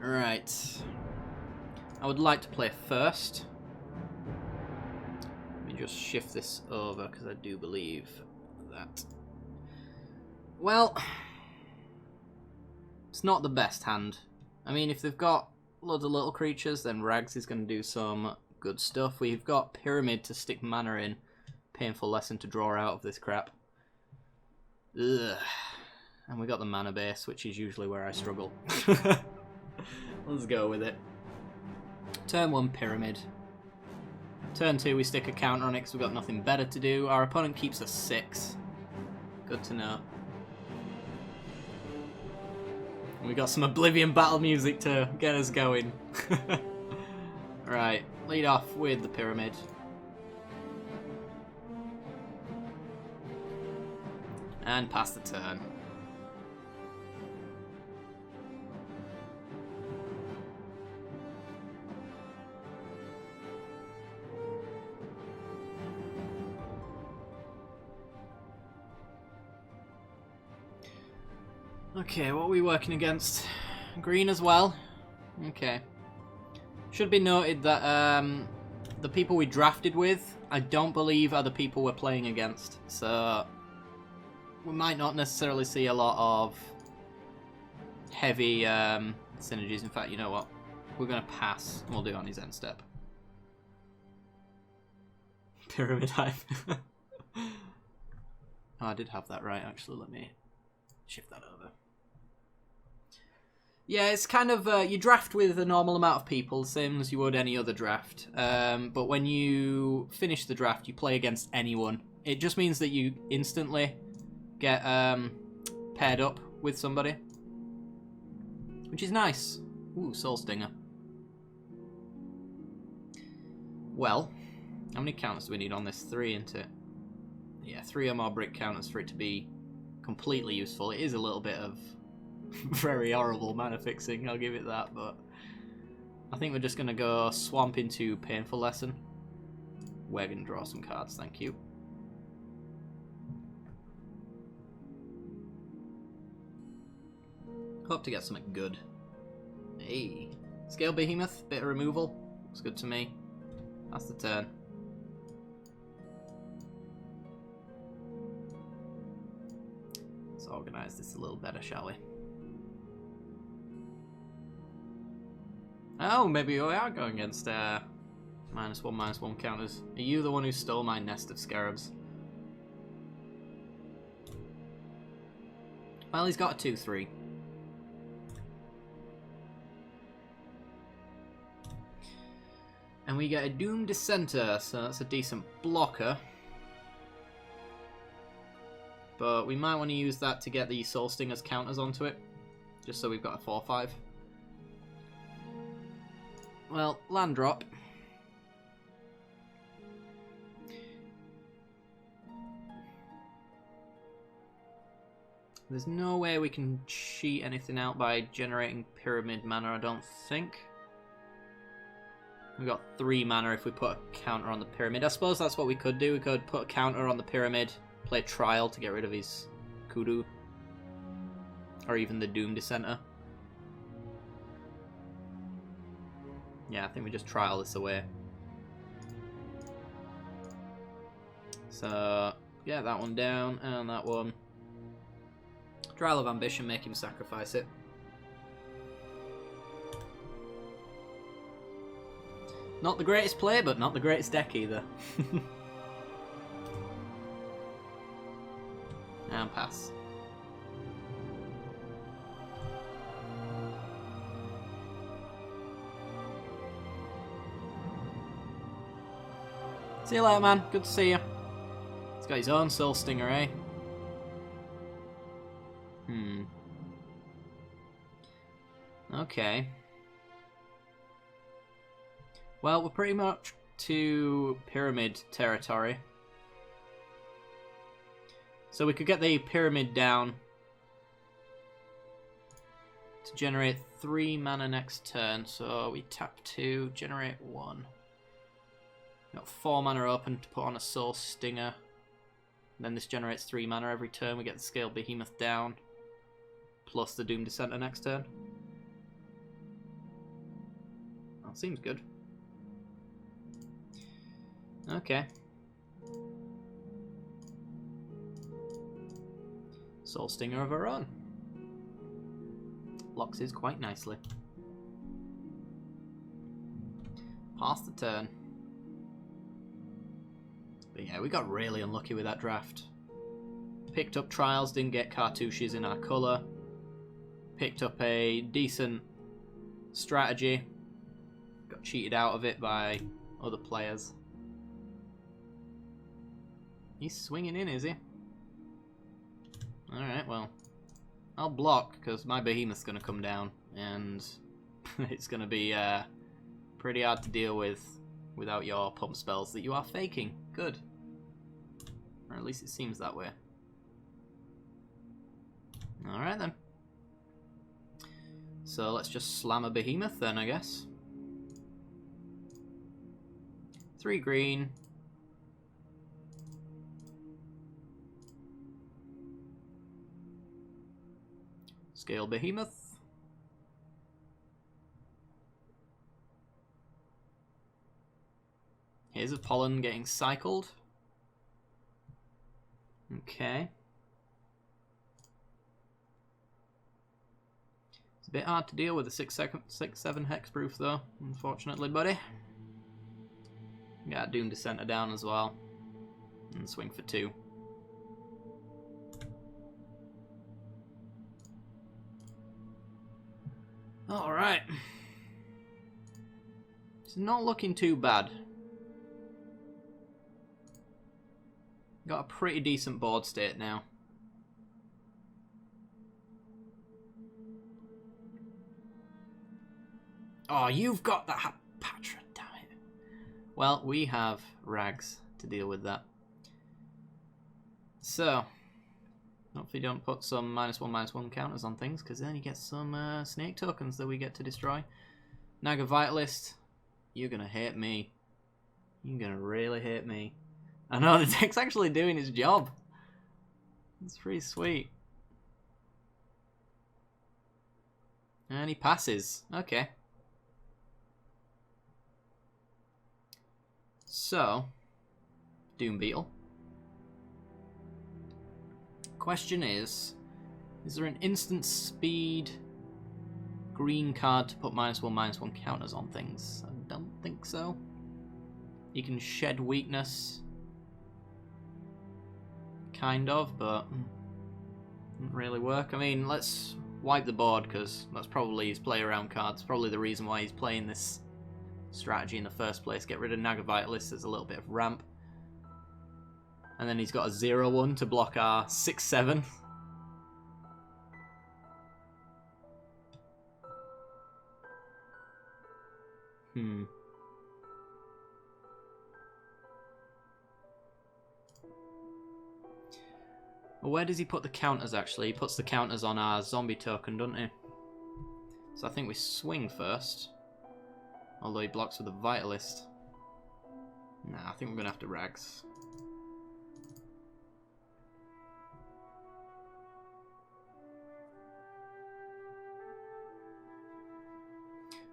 Right. I would like to play first. Let me just shift this over because I do believe that... Well, it's not the best hand. I mean, if they've got loads of little creatures, then Rags is going to do some good stuff. We've got Pyramid to stick mana in. Painful lesson to draw out of this crap. Ugh. And we got the mana base, which is usually where I struggle. Let's go with it. Turn 1, Pyramid. Turn 2, we stick a counter on it because we've got nothing better to do. Our opponent keeps a 6. Good to know. We got some Oblivion battle music to get us going. Right, lead off with the Pyramid. And pass the turn. Okay, what are we working against? Green as well? Okay. Should be noted that the people we drafted with, I don't believe are the people we're playing against. So we might not necessarily see a lot of heavy synergies. In fact, you know what? We're going to pass. We'll do it on his end step. Pyramid Hive. Oh, I did have that right, actually. Let me shift that over. Yeah, it's kind of, you draft with a normal amount of people, same as you would any other draft. But when you finish the draft, you play against anyone. It just means that you instantly get paired up with somebody, which is nice. Ooh, Soul Stinger. Well, how many counters do we need on this? 3, isn't it? Yeah, 3 or more brick counters for it to be completely useful. It is a little bit of very horrible mana fixing, I'll give it that, but I think we're just going to go swamp into Painful Lesson. We're going to draw some cards, thank you. Hope to get something good. Hey, Scale Behemoth, bit of removal, looks good to me. That's the turn. Let's organise this a little better, shall we? Oh, maybe we are going against -1/-1 counters. Are you the one who stole my Nest of Scarabs? Well, he's got a 2/3. And we get a Doom Dissenter, so that's a decent blocker. But we might want to use that to get the Soul Stinger's counters onto it, just so we've got a 4/5. Well, land drop. There's no way we can cheat anything out by generating Pyramid mana, I don't think. We've got 3 mana if we put a counter on the Pyramid. I suppose that's what we could do. We could put a counter on the Pyramid, play Trial to get rid of his Kudu. Or even the Doom Dissenter. Yeah, I think we just trial this away. So, yeah, that one down, and that one. Trial of Ambition, make him sacrifice it. Not the greatest play, but not the greatest deck either. And pass. See you later, man. Good to see you. He's got his own Soul Stinger, eh? Okay. Well, we're pretty much to Pyramid territory. So we could get the Pyramid down to generate 3 mana next turn. So we tap 2, generate 1. Got 4 mana open to put on a Soul Stinger. Then this generates 3 mana every turn. We get the Scaled Behemoth down. Plus the Doom Dissenter next turn. That seems good. Okay. Soul Stinger of our own. Locks his quite nicely. Pass the turn. But yeah, we got really unlucky with that draft. Picked up Trials, didn't get cartouches in our colour. Picked up a decent strategy. Got cheated out of it by other players. He's swinging in, is he? Alright, well. I'll block, because my Behemoth's going to come down. And it's going to be pretty hard to deal with without your pump spells that you are faking. Good. Or at least it seems that way. Alright then. So let's just slam a Behemoth then, I guess. 3 green. Scale Behemoth. Here's a Pollen getting cycled. Okay. It's a bit hard to deal with a 6/7 hexproof though, unfortunately, buddy. Got Doom Dissenter down as well. And swing for 2. Alright. It's not looking too bad. Got a pretty decent board state now. Oh, you've got that Patra, damn it. Well, we have Rags to deal with that. So, hopefully don't put some -1/-1 counters on things, because then you get some snake tokens that we get to destroy. Naga Vitalist, you're going to hate me. You're going to really hate me. I know, the deck's actually doing its job. It's pretty sweet. And he passes. Okay. So, Doom Beetle. Question is there an instant speed green card to put -1/-1 counters on things? I don't think so. You can shed weakness. Kind of, but doesn't really work. I mean, let's wipe the board, because that's probably his play around cards. Probably the reason why he's playing this strategy in the first place. Get rid of Naga Vitalist as a little bit of ramp. And then he's got a 0/1 to block our 6/7. Well, where does he put the counters, actually? He puts the counters on our zombie token, doesn't he? So I think we swing first. Although he blocks with a Vitalist. Nah, I think we're going to have to Rags.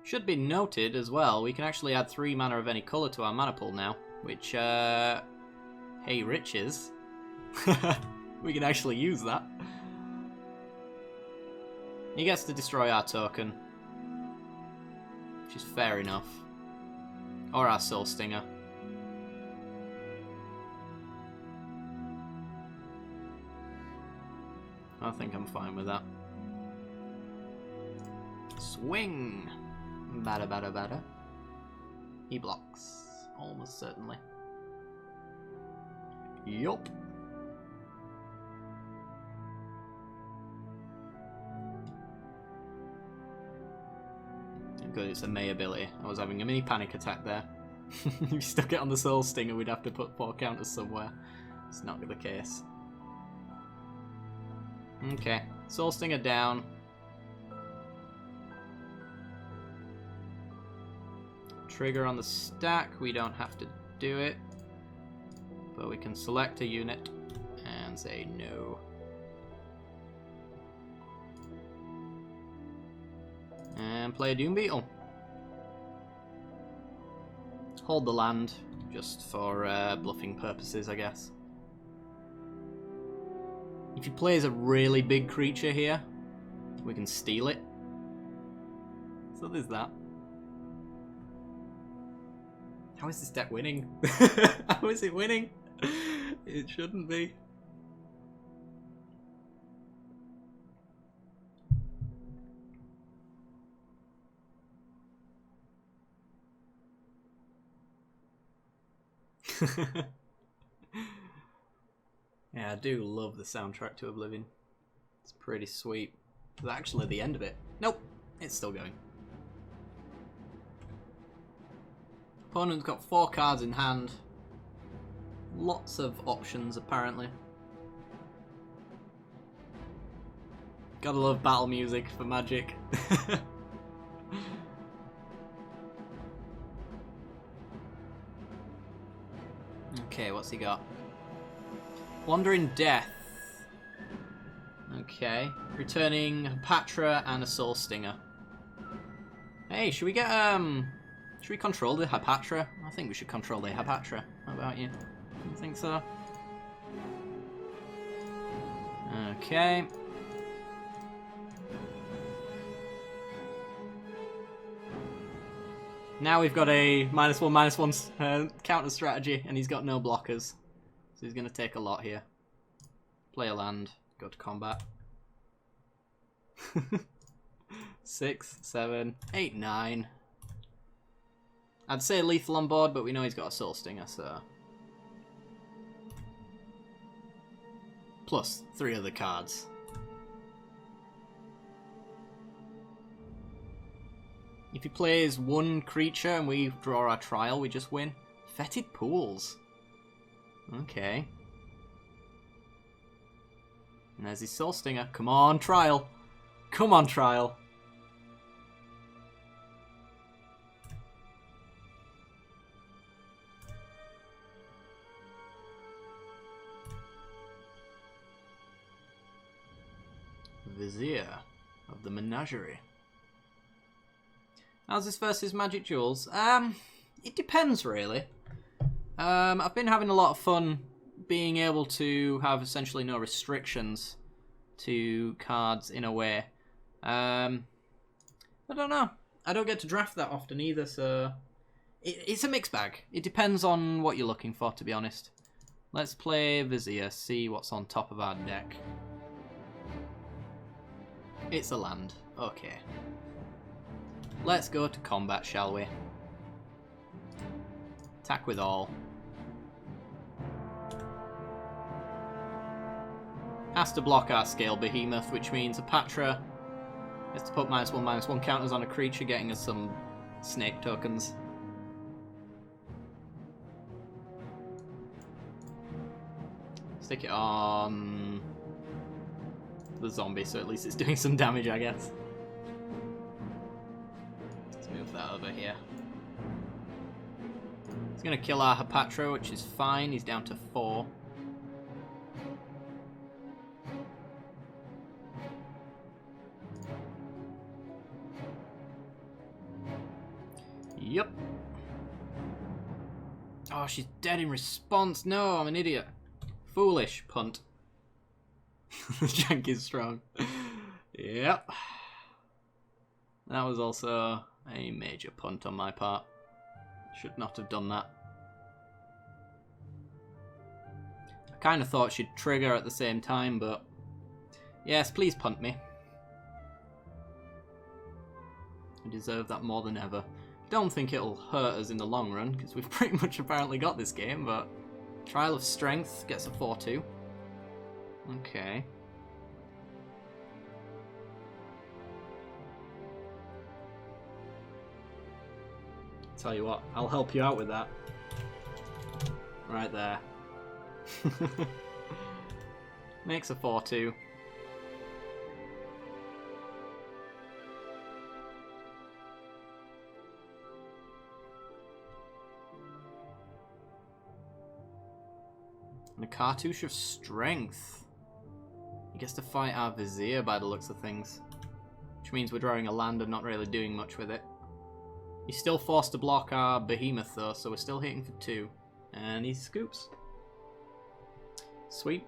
Should be noted as well, we can actually add 3 mana of any colour to our mana pool now. Which, hey riches. We can actually use that. He gets to destroy our token. Which is fair enough. Or our Soul Stinger. I think I'm fine with that. Swing! Bada bada bada. He blocks. Almost certainly. Yup. Good, it's a May ability. I was having a mini panic attack there. If you stuck it on the Soul Stinger, we'd have to put 4 counters somewhere. It's not the case. Okay, Soul Stinger down. Trigger on the stack, we don't have to do it. But we can select a unit and say no. And play a Doom Beetle. Hold the land, just for bluffing purposes, I guess. If he plays a really big creature here, we can steal it. So there's that. How is this deck winning? How is it winning? It shouldn't be. Yeah, I do love the soundtrack to Oblivion. It's pretty sweet. It's actually the end of it. Nope, it's still going. Opponent's got 4 cards in hand. Lots of options, apparently. Gotta love battle music for Magic. Okay, what's he got? Wandering Death. Okay. Returning Hapatra and a Soul Stinger. Hey, should we get, should we control the Hapatra? I think we should control the Hapatra. How about you? You think so? Okay. Now we've got a -1/-1 counter strategy, and he's got no blockers. So he's going to take a lot here. Play a land, go to combat. 6, 7, 8, 9. I'd say lethal on board, but we know he's got a Soul Stinger, so... Plus 3 other cards. If he plays 1 creature and we draw our trial, we just win. Fetid Pools. Okay. And there's his Soul Stinger. Come on, trial. Come on, trial. Vizier of the Menagerie. How's this versus Magic Duels? It depends, really. I've been having a lot of fun being able to have essentially no restrictions to cards in a way. I don't know. I don't get to draft that often either, so... It's a mixed bag. It depends on what you're looking for, to be honest. Let's play Vizier, see what's on top of our deck. It's a land. Okay. Let's go to combat, shall we? Attack with all. Has to block our Scale Behemoth, which means Hapatra has to put -1/-1 counters on a creature, getting us some snake tokens. Stick it on the zombie, so at least it's doing some damage, I guess. Let's move that over here. He's going to kill our Hapatra, which is fine. He's down to 4. Yep. Oh, she's dead in response. No, I'm an idiot. Foolish punt. The jank is strong. Yep. That was also a major punt on my part. Should not have done that. I kind of thought she'd trigger at the same time, but... Yes, please punt me. I deserve that more than ever. Don't think it'll hurt us in the long run, because we've pretty much apparently got this game, but... Trial of Strength gets a 4-2. Okay. Tell you what, I'll help you out with that. Right there. Makes a 4-2. And a Cartouche of Strength. He gets to fight our Vizier by the looks of things. Which means we're drawing a land and not really doing much with it. He's still forced to block our behemoth though, so we're still hitting for 2. And he scoops. Sweet.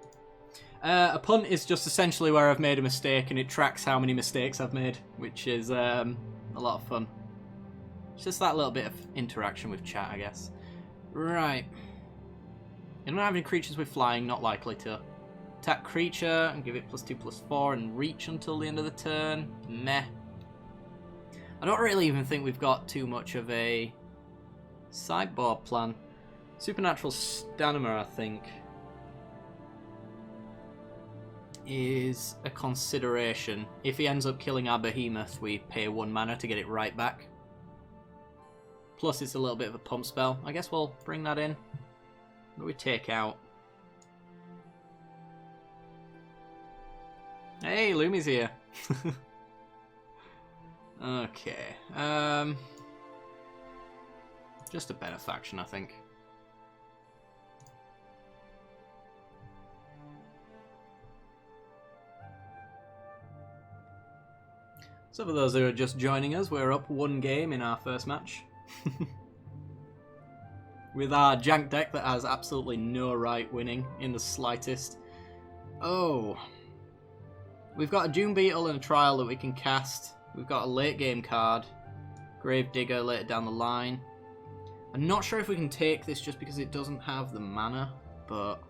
A punt is just essentially where I've made a mistake and it tracks how many mistakes I've made, which is a lot of fun. It's just that little bit of interaction with chat, I guess. Right. You don't have any creatures with flying, not likely to. Attack creature and give it +2/+4 and reach until the end of the turn. Meh. I don't really even think we've got too much of a sideboard plan. Supernatural Stamina, I think, is a consideration. If he ends up killing our behemoth, we pay 1 mana to get it right back. Plus it's a little bit of a pump spell. I guess we'll bring that in. What do we take out? Hey, Lumi's here. Okay. Just a benefaction, I think. So for those who are just joining us, we're up 1 game in our first match. With our jank deck that has absolutely no right winning in the slightest. Oh. We've got a Doom Beetle and a Trial that we can cast. We've got a late game card. Grave Digger later down the line. I'm not sure if we can take this just because it doesn't have the mana, but...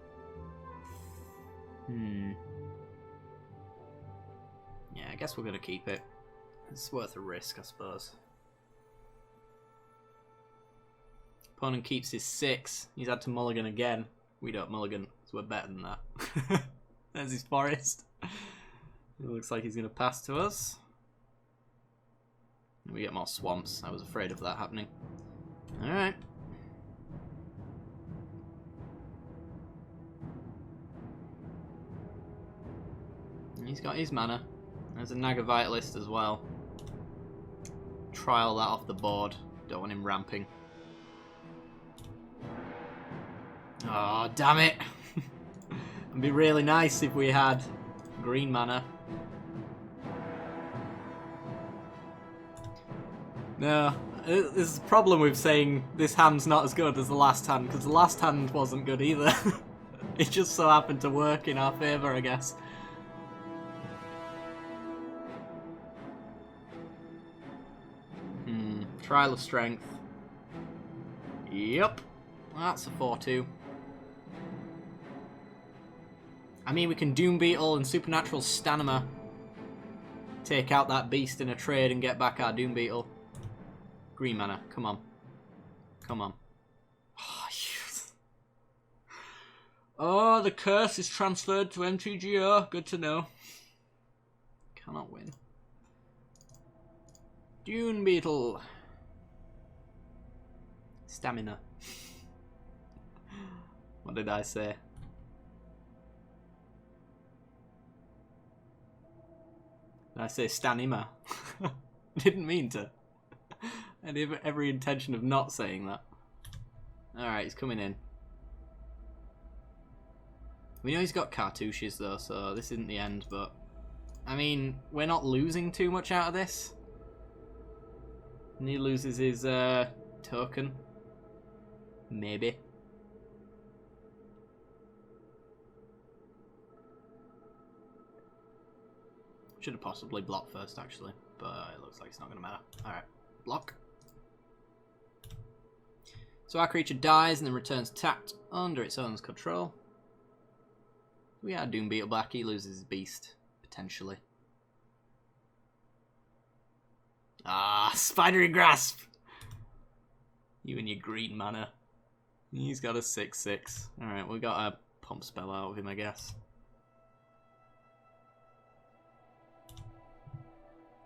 Yeah, I guess we're going to keep it. It's worth a risk, I suppose. Opponent keeps his 6. He's had to mulligan again. We don't mulligan, so we're better than that. There's his forest. It looks like he's going to pass to us. We get more swamps. I was afraid of that happening. Alright. He's got his mana. There's a Naga Vitalist as well. Trial that off the board. Don't want him ramping. Oh, damn it! It'd be really nice if we had green mana. No, there's a problem with saying this hand's not as good as the last hand, because the last hand wasn't good either. It just so happened to work in our favour, I guess. Trial of Strength. Yep. That's a 4/2. I mean, we can Doom Beetle and Supernatural Stamina. Take out that beast in a trade and get back our Doom Beetle. Green mana. Come on. Come on. Oh, yes. Oh, the curse is transferred to Mtgo. Good to know. Cannot win. Doom Beetle. Stamina. What did I say? Did I say Stanima? Didn't mean to. I had every intention of not saying that. Alright, he's coming in. We know he's got cartouches though, so this isn't the end, but... I mean, we're not losing too much out of this. And he loses his token. Maybe. Should have possibly blocked first, actually. But it looks like it's not going to matter. Alright, block. So our creature dies and then returns tapped under its owner's control. We are Doom Beetle back. He loses his beast, potentially. Ah, Spidery Grasp! You and your green mana. He's got a 6/6. Alright, we got a pump spell out of him, I guess.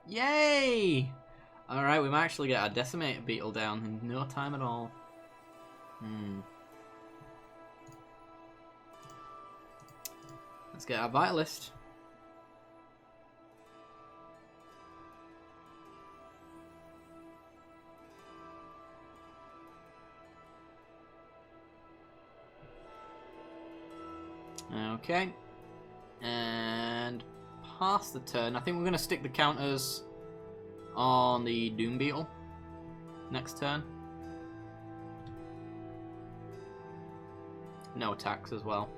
Yay! Alright, we might actually get our Decimated Beetle down in no time at all. Let's get our Vitalist. Okay. And pass the turn. I think we're going to stick the counters on the Doom Beetle. next turn. No attacks as well.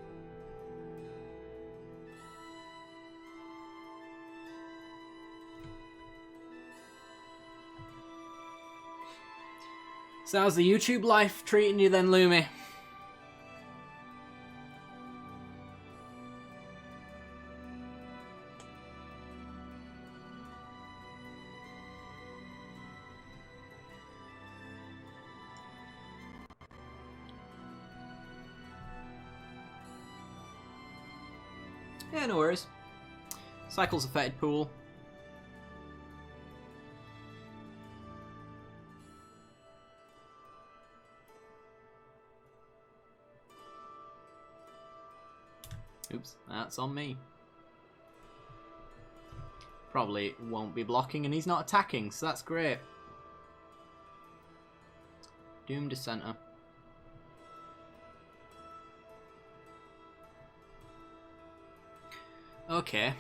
So how's the YouTube life treating you then, Lumi? Yeah, no worries. Cycles affected pool. Oops, that's on me. Probably won't be blocking, and he's not attacking, so that's great. Doom Dissenter. Okay.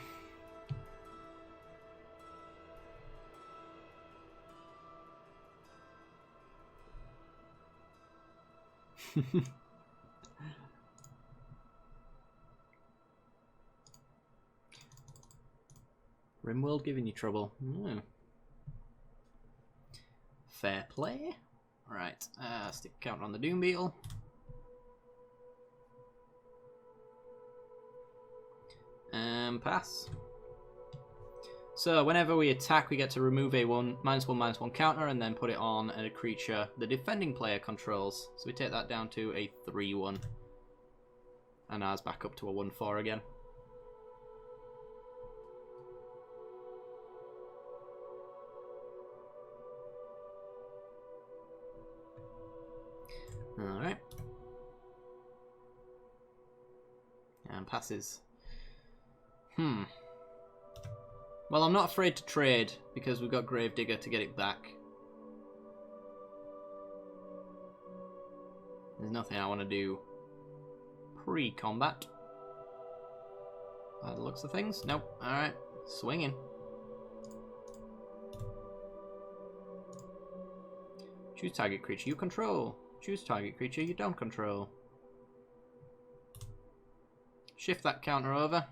Rimworld giving you trouble. Fair play. Right, stick counter on the Doom Beetle. Pass. So whenever we attack, we get to remove a -1/-1 counter and then put it on a creature the defending player controls. So we take that down to a 3/1. And ours back up to a 1/4 again. Alright. And passes. Well, I'm not afraid to trade because we've got Gravedigger to get it back. There's nothing I want to do pre-combat. By the looks of things. Nope. Alright. Swinging. Choose target creature you control. Choose target creature you don't control. Shift that counter over.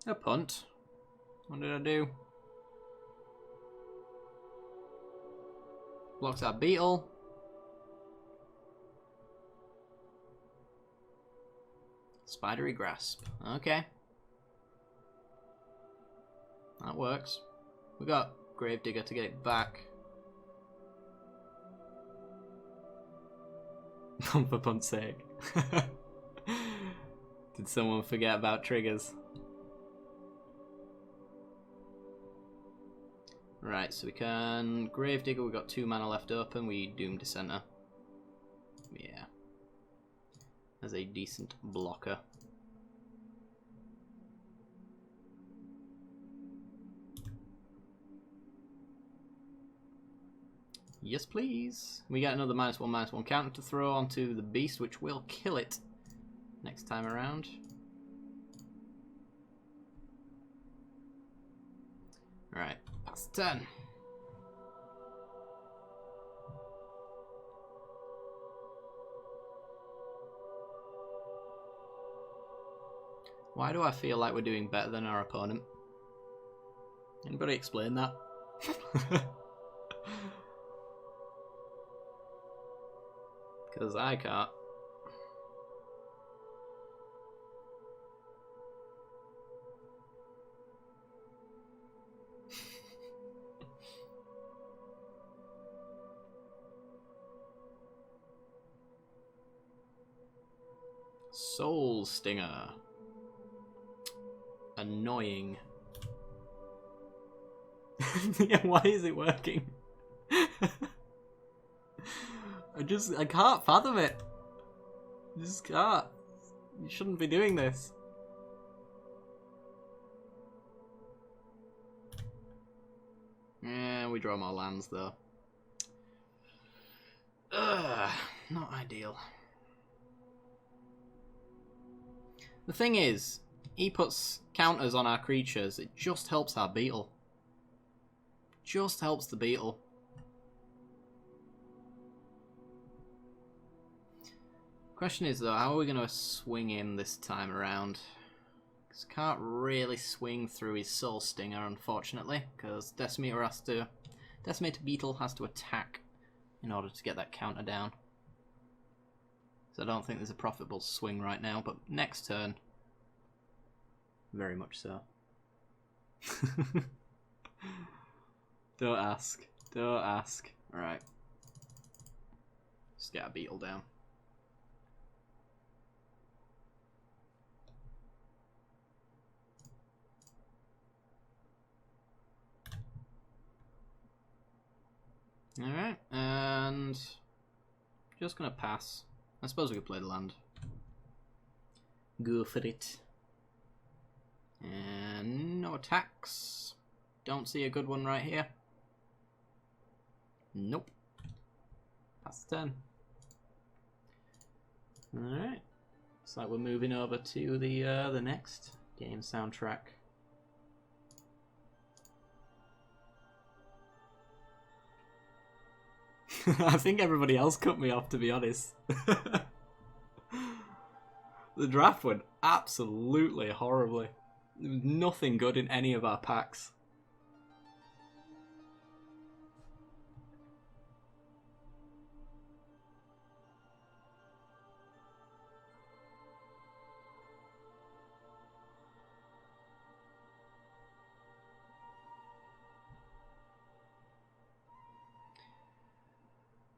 A punt. What did I do? Blocks our beetle. Spidery grasp. Okay. That works. We got Gravedigger to get it back. For punt's sake. Did someone forget about triggers? Right, so we can Gravedigger, we've got 2 mana left open, we Doom Dissenter. Yeah. As a decent blocker. Yes, please. We get another -1/-1 counter to throw onto the beast, which will kill it next time around. Alright, pass the turn. Why do I feel like we're doing better than our opponent? Anybody explain that? Because I can't. Soul Stinger. Annoying. Yeah, why is it working? I can't fathom it. I just can't. You shouldn't be doing this. Yeah, we draw more lands though. Ugh, not ideal. The thing is, he puts counters on our creatures. It just helps our beetle. Just helps the beetle. Question is though, how are we going to swing in this time around? Because can't really swing through his Soul Stinger, unfortunately, because Decimator Beetle has to attack in order to get that counter down. So I don't think there's a profitable swing right now, but next turn, very much so. Don't ask. Don't ask. Alright. Just get a beetle down. Alright, and just gonna pass. I suppose we could play the land. Go for it. And no attacks. Don't see a good one right here. Nope. Pass the turn. Alright. Looks like we're moving over to the next game soundtrack. I think everybody else cut me off, to be honest. The draft went absolutely horribly. There was nothing good in any of our packs.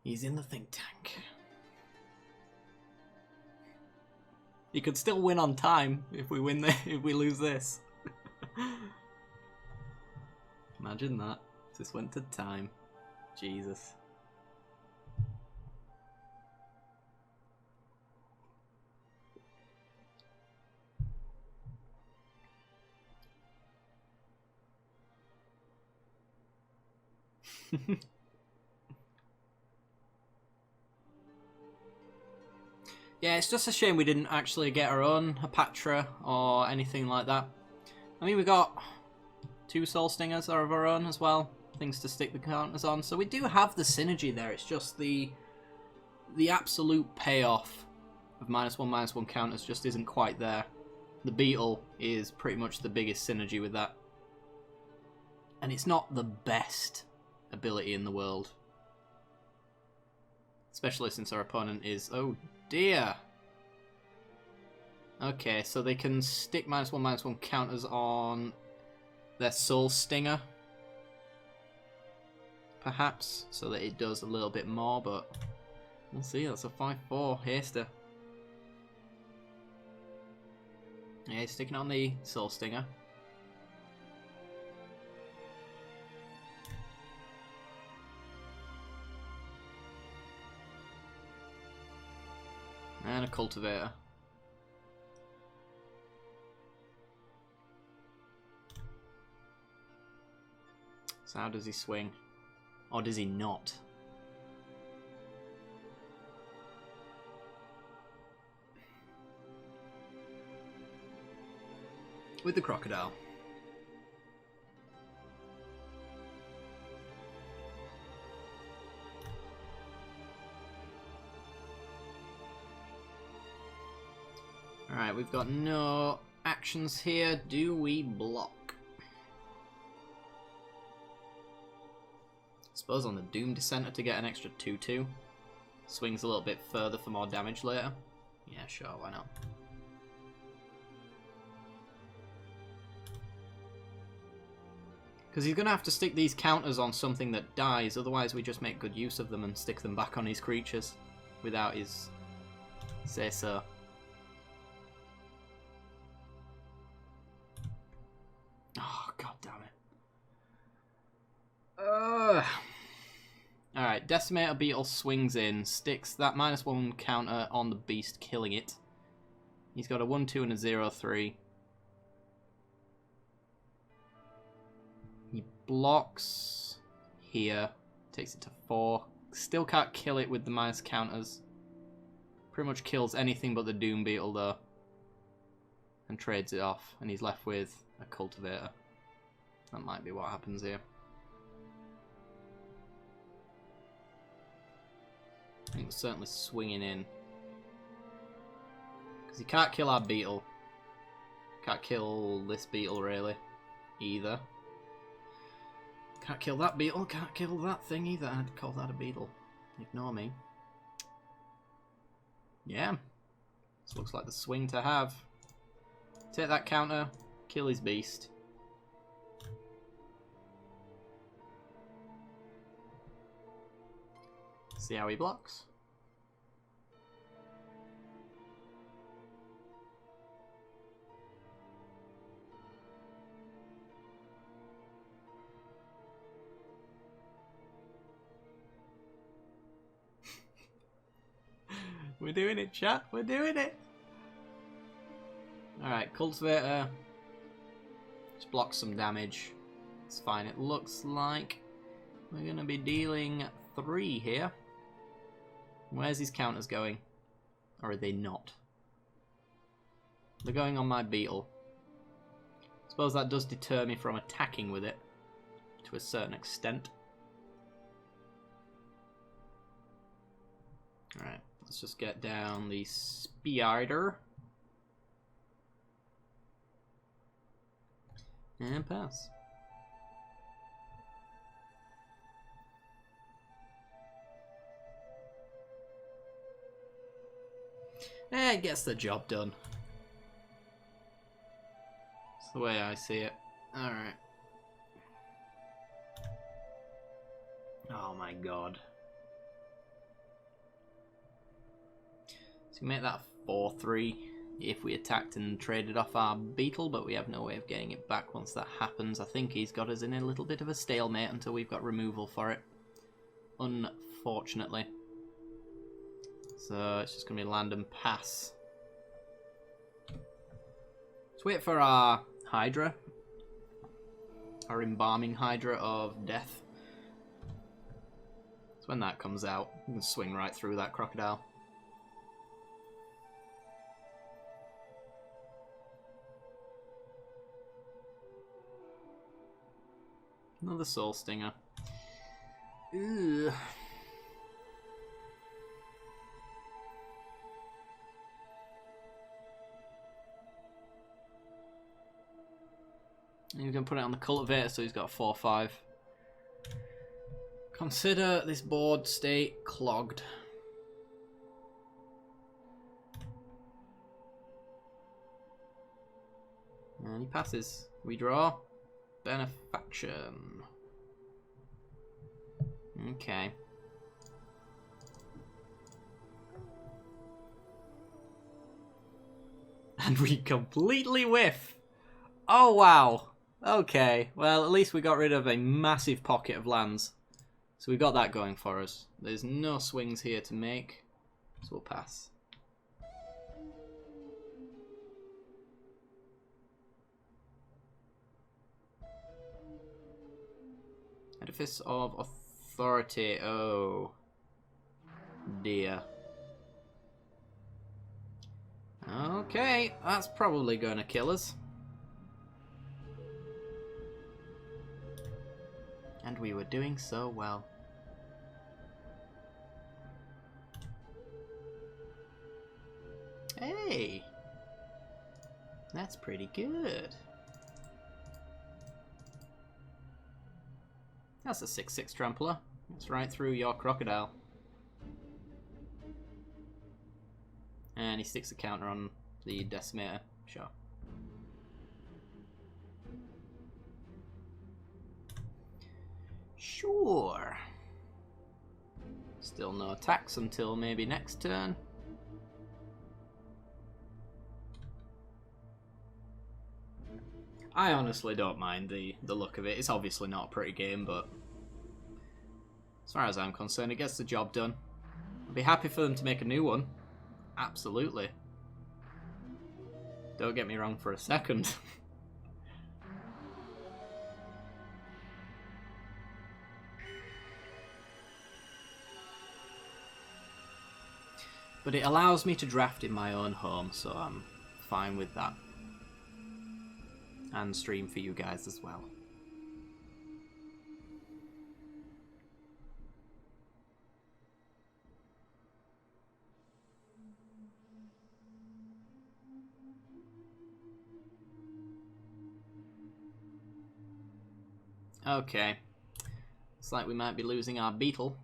He's in the think tank. He could still win on time if we lose this. Imagine that. This went to time. Jesus. Yeah, it's just a shame we didn't actually get our own Hapatra or anything like that. I mean, we got 2 Soul Stingers of our own as well, things to stick the counters on. So we do have the synergy there. It's just the absolute payoff of -1/-1 counters just isn't quite there. The Beetle is pretty much the biggest synergy with that. And it's not the best ability in the world. Especially since our opponent is... Oh dear! Okay, so they can stick -1/-1 counters on their Soul Stinger. Perhaps, so that it does a little bit more, but... We'll see, that's a 5/4 haster. Yeah, he's sticking on the Soul Stinger. And a Cultivator. So how does he swing? Or does he not? With the Crocodile. Alright, we've got no actions here. Do we block? I suppose on the Doom Dissenter to get an extra 2/2. Swings a little bit further for more damage later. Yeah, sure, why not? Because he's going to have to stick these counters on something that dies, otherwise we just make good use of them and stick them back on his creatures without his say-so. Oh, god damn it. Alright, Decimator Beetle swings in, sticks that -1 counter on the beast, killing it. He's got a 1/2 and a 0/3. He blocks here, takes it to 4. Still can't kill it with the minus counters. Pretty much kills anything but the Doom Beetle though. And trades it off. And he's left with a Cultivator. That might be what happens here. I think we're certainly swinging in. Because he can't kill our Beetle. Can't kill this Beetle really. Either. Can't kill that Beetle. Can't kill that thing either. I'd call that a Beetle. Ignore me. Yeah. This looks like the swing to have. Take that counter. Kill his beast. See how he blocks. We're doing it, chat. We're doing it. Alright, Cultivator. Just blocks some damage. It's fine. It looks like we're going to be dealing 3 here. Where's his counters going? Or are they not? They're going on my Beetle. I suppose that does deter me from attacking with it. To a certain extent. Alright, let's just get down the Spider. And pass. It gets the job done. That's the way I see it. Alright. Oh my god. So we make that 4-3 if we attacked and traded off our Beetle, but we have no way of getting it back once that happens. I think he's got us in a little bit of a stalemate until we've got removal for it. Unfortunately. So it's just going to be land and pass. Let's wait for our Hydra. Our embalming Hydra of death. So when that comes out, we can swing right through that crocodile. Another Soul Stinger. Ugh. You can put it on the Cultivator, so he's got a 4-5. Consider this board state clogged. And he passes. We draw. Benefaction. Okay. And we completely whiff. Oh wow. Okay, well at least we got rid of a massive pocket of lands. So we got that going for us. There's no swings here to make, so we'll pass. Edifice of Authority, oh dear. Okay, that's probably going to kill us. And we were doing so well. Hey! That's pretty good. That's a 6/6 trampler. It's right through your crocodile. And he sticks a counter on the Decimator. Sure. Sure. Still no attacks until maybe next turn. I honestly don't mind the look of it. It's obviously not a pretty game, but as far as I'm concerned, it gets the job done. I'd be happy for them to make a new one. Absolutely. Don't get me wrong for a second. But it allows me to draft in my own home, so I'm fine with that. And stream for you guys as well. Okay. Looks like we might be losing our beetle.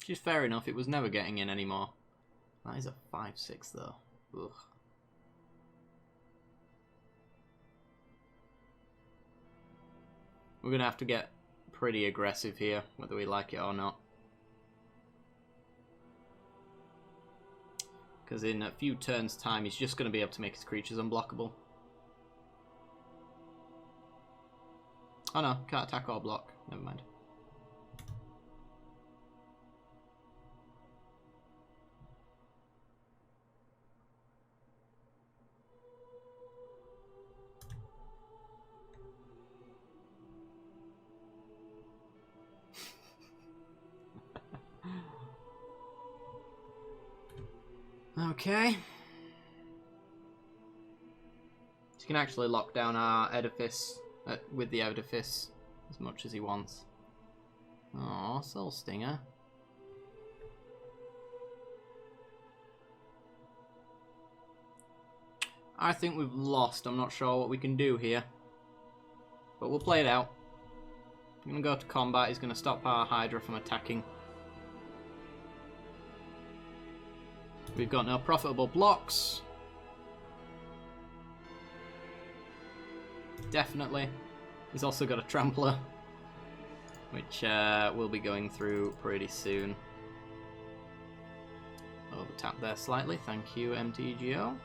Which is fair enough, it was never getting in anymore. That is a 5-6 though. Ugh. We're going to have to get pretty aggressive here, whether we like it or not. Because in a few turns' time, he's just going to be able to make his creatures unblockable. Oh no, can't attack or block. Never mind. Okay. So he can actually lock down our edifice with the edifice as much as he wants. Oh, Soul Stinger. I think we've lost. I'm not sure what we can do here. But we'll play it out. I'm going to go to combat. He's going to stop our Hydra from attacking. We've got no profitable blocks. Definitely. He's also got a Trampler, which we'll be going through pretty soon. Over tap there slightly. Thank you, Mtgo.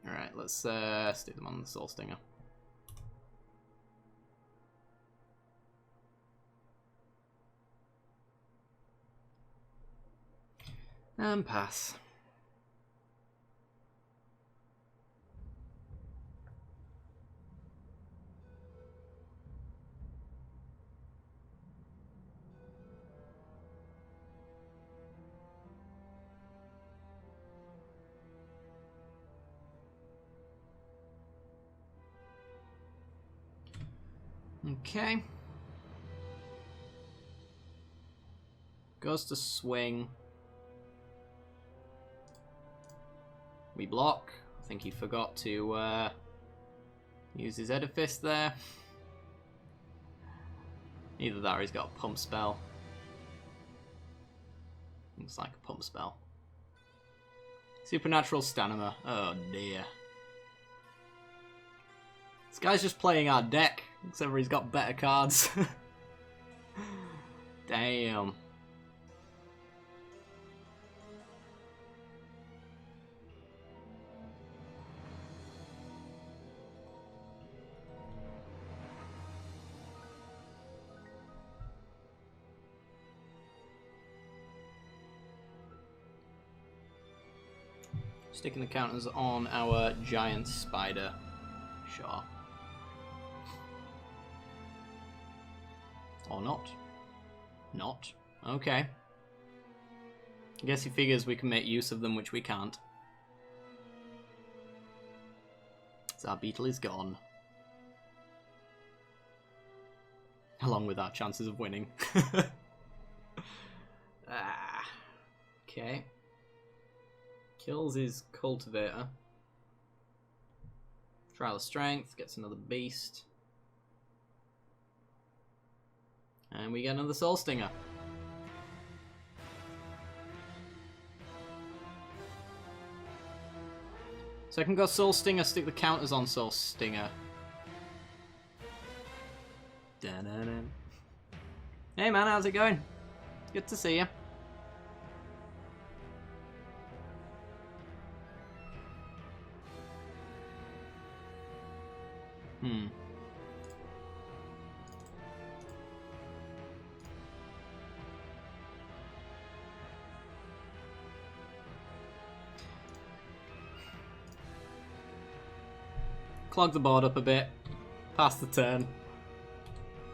Alright, let's stick them on the Soul Stinger. And pass. Okay. Goes to swing. We block. I think he forgot to use his edifice there. Either that or he's got a pump spell. Looks like a pump spell. Supernatural stamina. Oh dear. This guy's just playing our deck, except for he's got better cards. Damn. Sticking the counters on our giant spider. Sure. Or not. Not. Okay. I guess he figures we can make use of them, which we can't. So our beetle is gone. Along with our chances of winning. Okay. Kills his cultivator. Trial of Strength, gets another beast. And we get another Soul Stinger. So I can go Soul Stinger, stick the counters on Soul Stinger. Da-da-da. Hey man, how's it going? Good to see you. clog the board up a bit, pass the turn.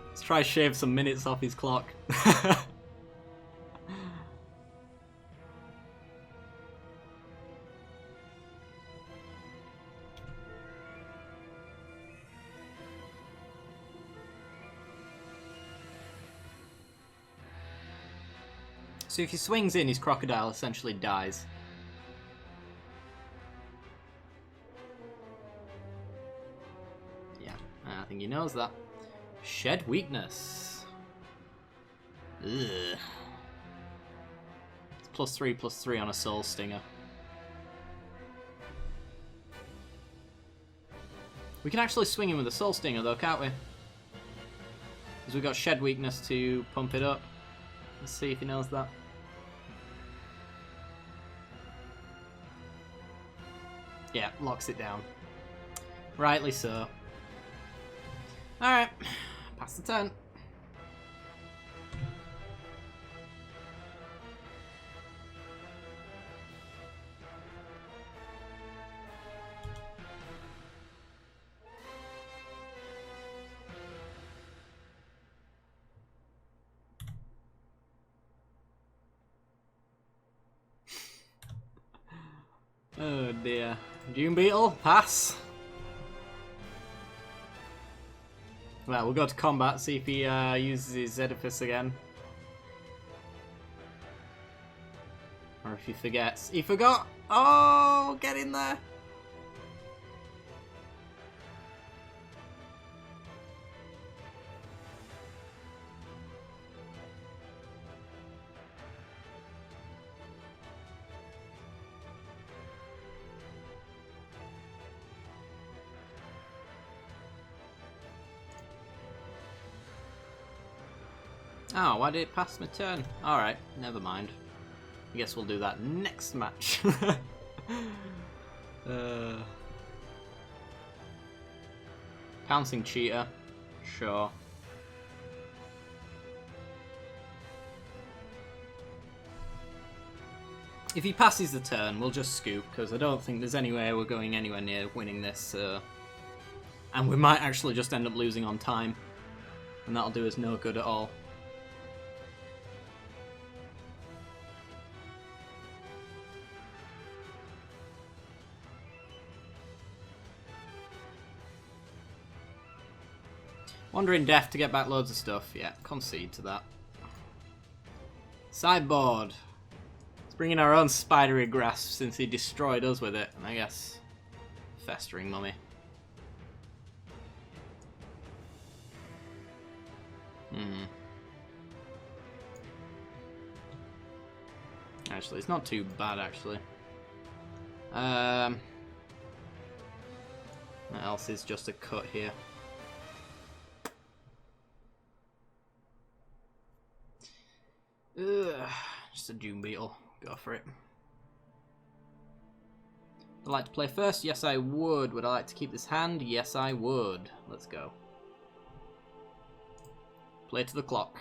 Let's try shave some minutes off his clock. So if he swings in, his crocodile essentially dies. Yeah, I think he knows that. Shed weakness. Ugh. It's +3/+3 on a soul stinger. We can actually swing him with a soul stinger though, can't we? Because we've got shed weakness to pump it up. Let's see if he knows that. Yeah, locks it down. Rightly so. Alright, pass the turn. Oh dear. Dune Beetle, pass. Well, we'll go to combat, see if he uses his edifice again. Or if he forgets. He forgot! Oh, get in there! Oh, why did it pass my turn? Alright, never mind. I guess we'll do that next match. Pouncing cheater. Sure. If he passes the turn, we'll just scoop, because I don't think there's any way we're going anywhere near winning this. And we might actually just end up losing on time. And that'll do us no good at all. Wandering Death to get back loads of stuff. Yeah, concede to that. Sideboard. Let's bring in our own spidery grasp since he destroyed us with it. And I guess Festering Mummy. Actually, it's not too bad, actually. What else is just a cut here? Just a Dune Beetle. Go for it. Would I like to play first? Yes, I would. Would I like to keep this hand? Yes, I would. Let's go. Play to the clock.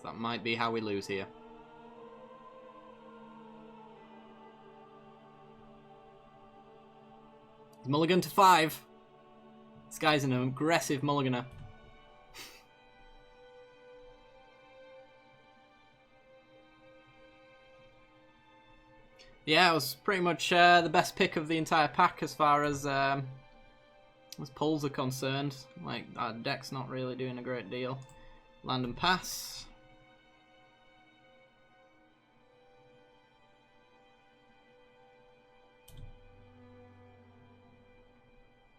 That might be how we lose here. He's mulligan to 5. This guy's an aggressive mulliganer. Yeah, it was pretty much the best pick of the entire pack as far as pulls are concerned. Like, our deck's not really doing a great deal. Land and pass.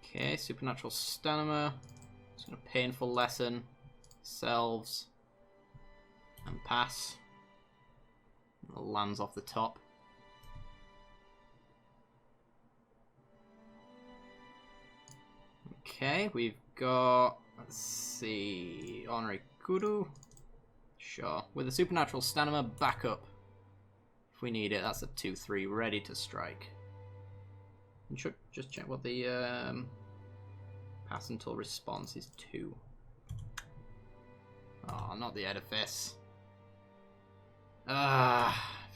Okay, Supernatural Stamina. It's a Painful Lesson. Selves. And pass. It lands off the top. Okay, we've got, let's see, Honorary Kudu. Sure. With a Supernatural Stamina backup. If we need it, that's a 2-3 ready to strike. And should just check what the pass until response is 2. Oh, not the edifice. If I'd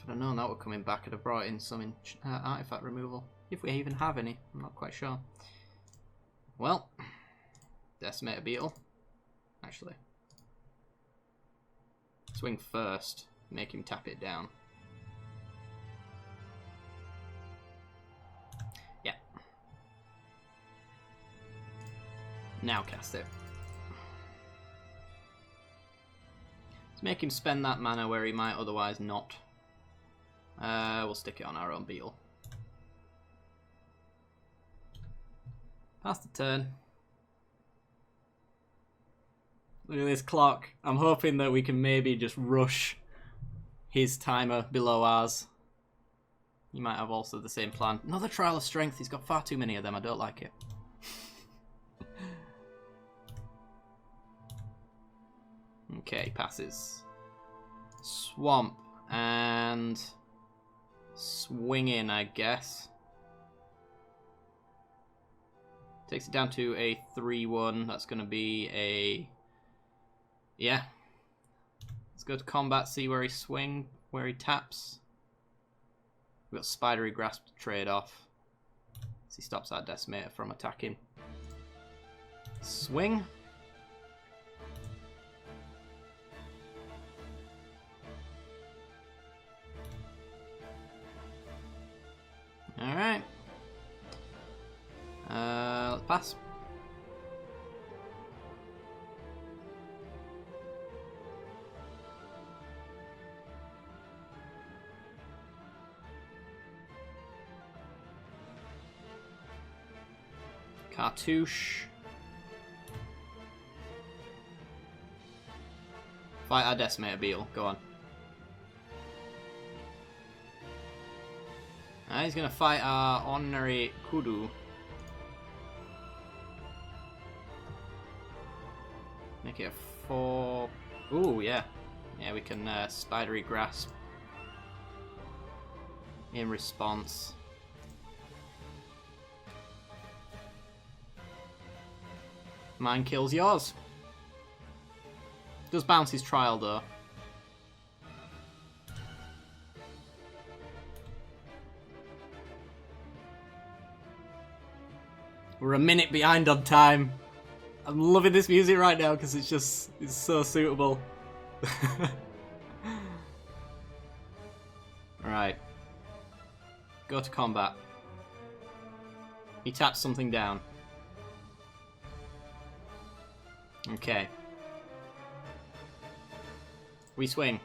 have known that were coming back, I'd have brought in some artifact removal. If we even have any, I'm not quite sure. Well, Decimator Beetle. Actually. Swing first. Make him tap it down. Yeah. Now cast it. Let's make him spend that mana where he might otherwise not. We'll stick it on our own Beetle. Pass the turn. Look at this clock. I'm hoping that we can maybe just rush his timer below ours. He might have also the same plan. Another Trial of Strength. He's got far too many of them. I don't like it. Okay, passes. Swamp and swing in, I guess. Takes it down to a 3-1. That's going to be a... Yeah. Let's go to combat, see where he where he taps. We've got Spidery Grasp to trade off. So he stops our Decimator from attacking. Swing. Alright. Let's pass. Cartouche. Fight our Decimator Beetle. Go on. He's going to fight our Ordinary Kudu. Make it a 4... Ooh, yeah. Yeah, we can Spidery Grasp in response. Mine kills yours. Does bounce his trial, though. We're a minute behind on time. I'm loving this music right now because it's so suitable. Alright. Go to combat. He taps something down. Okay. We swing.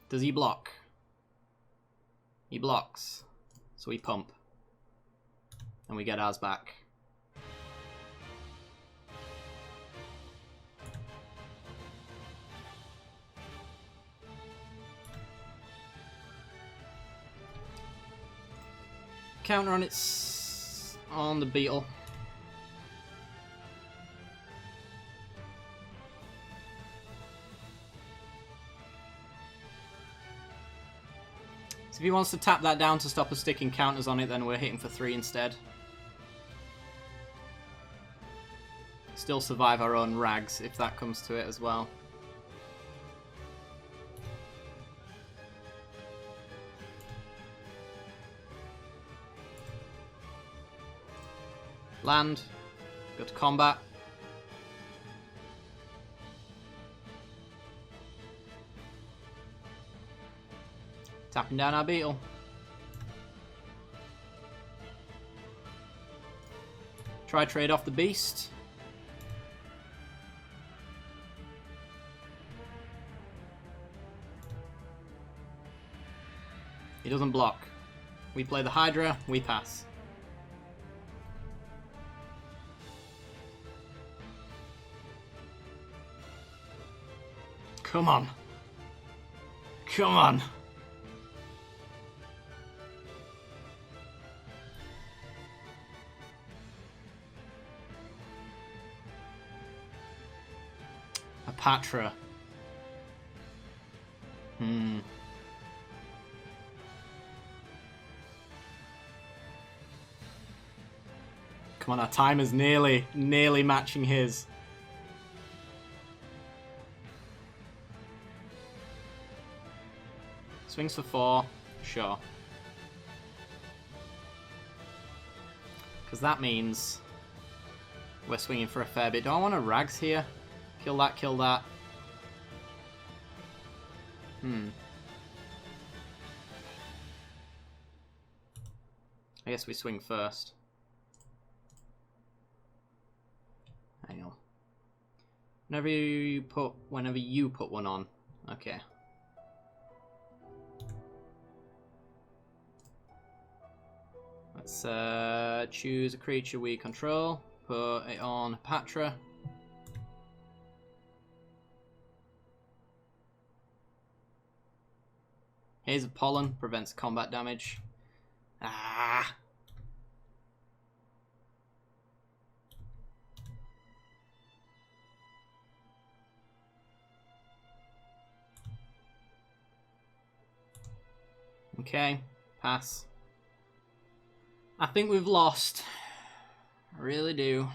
Does he block? He blocks. So we pump. And we get ours back. Counter on the Beetle. So if he wants to tap that down to stop us sticking counters on it, then we're hitting for 3 instead. Still survive our own rags if that comes to it as well. Land. Go to combat. Tapping down our Beetle. Try trade off the beast. He doesn't block. We play the Hydra, we pass. Come on. Come on. A Patra. Come on, our timer's nearly matching his. Swings for 4. Sure. Because that means we're swinging for a fair bit. Do I want to rags here? Kill that, kill that. I guess we swing first. Hang on. Whenever you put one on. Okay. Let's choose a creature we control. Put it on Patra. Haze of Pollen prevents combat damage. Ah! Okay, pass. I think we've lost. I really do.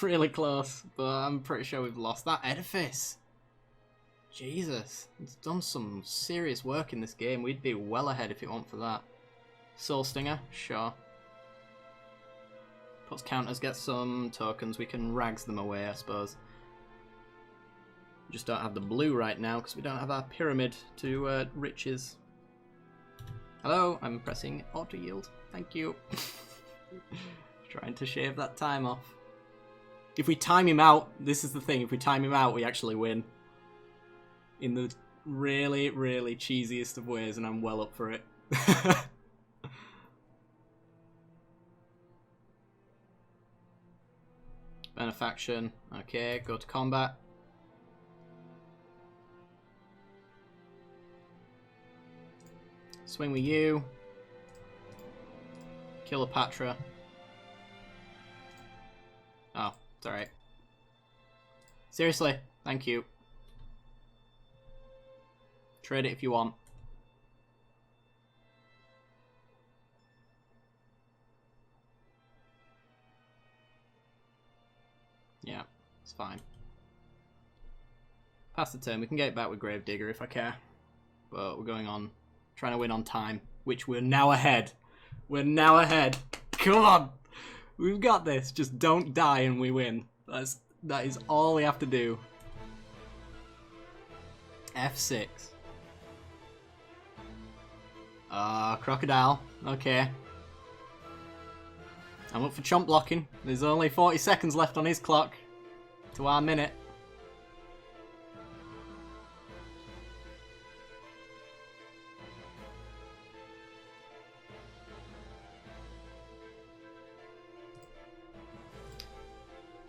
Really close, but I'm pretty sure we've lost. That edifice! Jesus, it's done some serious work in this game. We'd be well ahead if it weren't for that. Soul Stinger, sure. Puts counters, gets some tokens. We can rags them away, I suppose. We just don't have the blue right now because we don't have our pyramid to riches. Hello, I'm pressing auto yield. Thank you. Trying to shave that time off. If we time him out, this is the thing. If we time him out, we actually win. In the really, really cheesiest of ways, and I'm well up for it. Benefaction. Okay, go to combat. Swing with you. Kill a Patra. Oh, it's alright. Seriously, thank you. Trade it if you want. Yeah, it's fine. Pass the turn. We can get it back with Gravedigger if I care. But we're going on, trying to win on time, which we're now ahead. We're now ahead. Come on! We've got this. Just don't die and we win. That is all we have to do. F6. Crocodile. Okay. I'm up for chomp blocking. There's only 40 seconds left on his clock to our minute.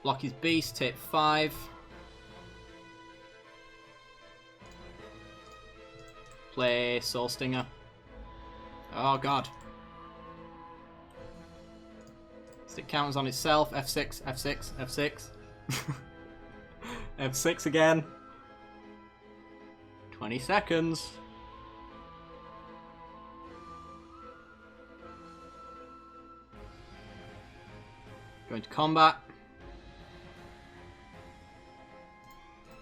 Block his beast, take 5. Play Soul Stinger. Oh god. Stick counters on itself. F6, F6, F6. F6 again. 20 seconds. Going to combat.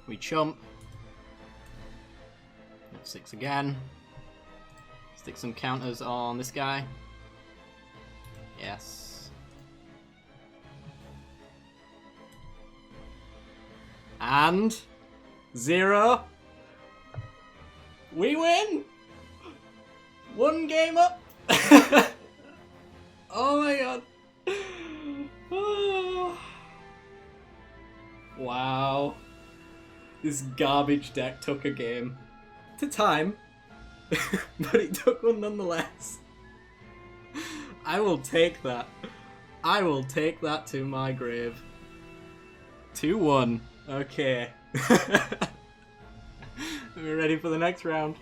We chump. F6 again. Stick some counters on this guy. Yes. And 0. We win! 1 game up! Oh my god. Oh. Wow. This garbage deck took a game. To time. But it took one nonetheless. I will take that. I will take that to my grave. 2-1. Okay. Are we ready for the next round?